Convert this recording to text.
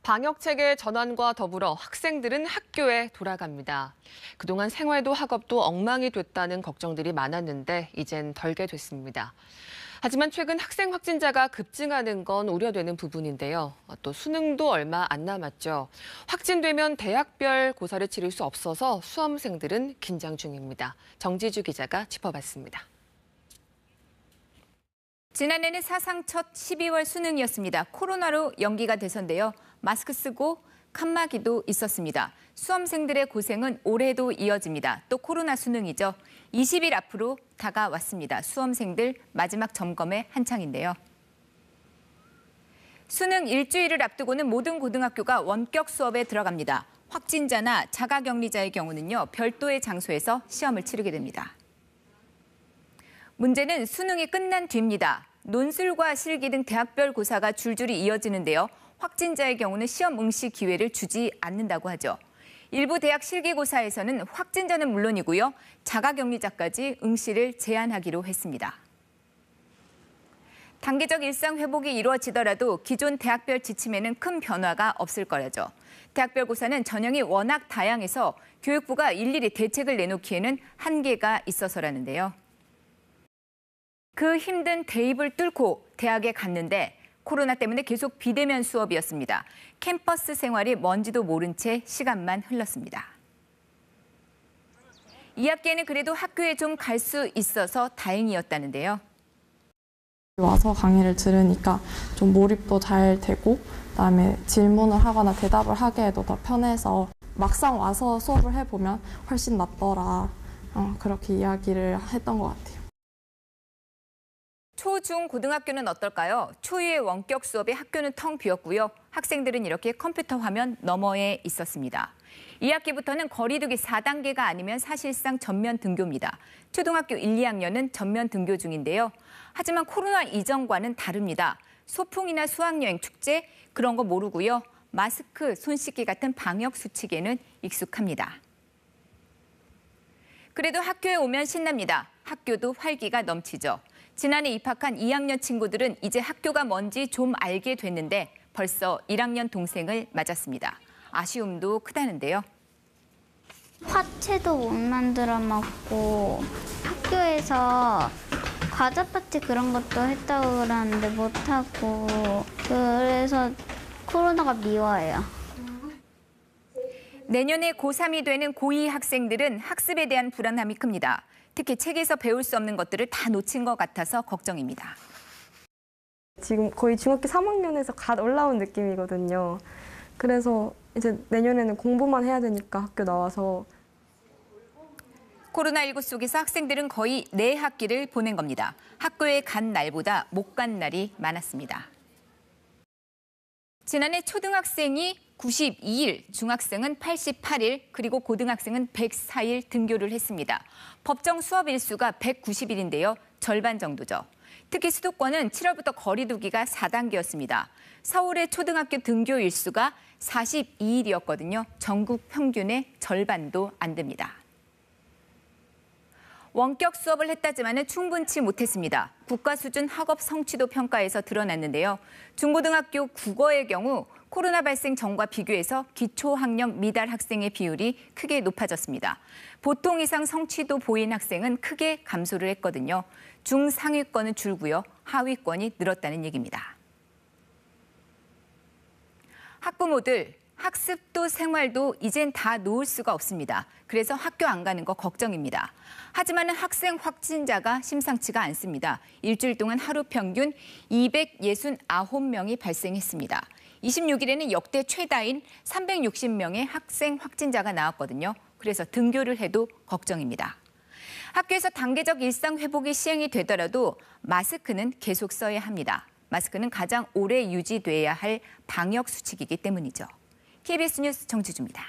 방역체계 전환과 더불어 학생들은 학교에 돌아갑니다. 그동안 생활도 학업도 엉망이 됐다는 걱정들이 많았는데 이젠 덜게 됐습니다. 하지만 최근 학생 확진자가 급증하는 건 우려되는 부분인데요. 또 수능도 얼마 안 남았죠. 확진되면 대학별 고사를 치를 수 없어서 수험생들은 긴장 중입니다. 정지주 기자가 짚어봤습니다. 지난해는 사상 첫 12월 수능이었습니다. 코로나로 연기가 돼서인데요. 마스크 쓰고 칸막이도 있었습니다. 수험생들의 고생은 올해도 이어집니다. 또 코로나 수능이죠. 20일 앞으로 다가왔습니다. 수험생들 마지막 점검의 한창인데요. 수능 일주일을 앞두고는 모든 고등학교가 원격 수업에 들어갑니다. 확진자나 자가격리자의 경우는요, 별도의 장소에서 시험을 치르게 됩니다. 문제는 수능이 끝난 뒤입니다. 논술과 실기 등 대학별 고사가 줄줄이 이어지는데요. 확진자의 경우는 시험 응시 기회를 주지 않는다고 하죠. 일부 대학 실기고사에서는 확진자는 물론이고요. 자가격리자까지 응시를 제한하기로 했습니다. 단계적 일상 회복이 이루어지더라도 기존 대학별 지침에는 큰 변화가 없을 거라죠. 대학별 고사는 전형이 워낙 다양해서 교육부가 일일이 대책을 내놓기에는 한계가 있어서라는데요. 그 힘든 대입을 뚫고 대학에 갔는데 코로나 때문에 계속 비대면 수업이었습니다. 캠퍼스 생활이 뭔지도 모른 채 시간만 흘렀습니다. 2학기에는 그래도 학교에 좀 갈 수 있어서 다행이었다는데요. 와서 강의를 들으니까 좀 몰입도 잘 되고 그다음에 질문을 하거나 대답을 하기에도 더 편해서 막상 와서 수업을 해보면 훨씬 낫더라. 그렇게 이야기를 했던 것 같아요. 초, 중, 고등학교는 어떨까요? 초유의 원격 수업에 학교는 텅 비었고요. 학생들은 이렇게 컴퓨터 화면 너머에 있었습니다. 2학기부터는 거리두기 4단계가 아니면 사실상 전면 등교입니다. 초등학교 1, 2학년은 전면 등교 중인데요. 하지만 코로나 이전과는 다릅니다. 소풍이나 수학여행, 축제 그런 거 모르고요. 마스크, 손 씻기 같은 방역 수칙에는 익숙합니다. 그래도 학교에 오면 신납니다. 학교도 활기가 넘치죠. 지난해 입학한 2학년 친구들은 이제 학교가 뭔지 좀 알게 됐는데 벌써 1학년 동생을 맞았습니다. 아쉬움도 크다는데요. 화채도 못 만들어 먹고 학교에서 과자 파티 그런 것도 했다고 그러는데 못하고 그래서 코로나가 미워요. 내년에 고3이 되는 고2 학생들은 학습에 대한 불안함이 큽니다. 특히 책에서 배울 수 없는 것들을 다 놓친 것 같아서 걱정입니다. 지금 거의 중학교 3학년에서 갓 올라온 느낌이거든요. 그래서 이제 내년에는 공부만 해야 되니까 학교 나와서. 코로나19 속에서 학생들은 거의 4학기를 보낸 겁니다. 학교에 간 날보다 못 간 날이 많았습니다. 지난해 초등학생이 92일, 중학생은 88일, 그리고 고등학생은 104일 등교를 했습니다. 법정 수업 일수가 190일인데요. 절반 정도죠. 특히 수도권은 7월부터 거리두기가 4단계였습니다. 서울의 초등학교 등교 일수가 42일이었거든요. 전국 평균의 절반도 안 됩니다. 원격 수업을 했다지만 충분치 못했습니다. 국가 수준 학업 성취도 평가에서 드러났는데요. 중고등학교 국어의 경우 코로나 발생 전과 비교해서 기초학력 미달 학생의 비율이 크게 높아졌습니다. 보통 이상 성취도 보인 학생은 크게 감소를 했거든요. 중상위권은 줄고요. 하위권이 늘었다는 얘기입니다. 학부모들, 학습도 생활도 이젠 다 놓을 수가 없습니다. 그래서 학교 안 가는 거 걱정입니다. 하지만 학생 확진자가 심상치가 않습니다. 일주일 동안 하루 평균 269명이 발생했습니다. 26일에는 역대 최다인 360명의 학생 확진자가 나왔거든요. 그래서 등교를 해도 걱정입니다. 학교에서 단계적 일상 회복이 시행이 되더라도 마스크는 계속 써야 합니다. 마스크는 가장 오래 유지돼야 할 방역 수칙이기 때문이죠. KBS 뉴스 정지주입니다.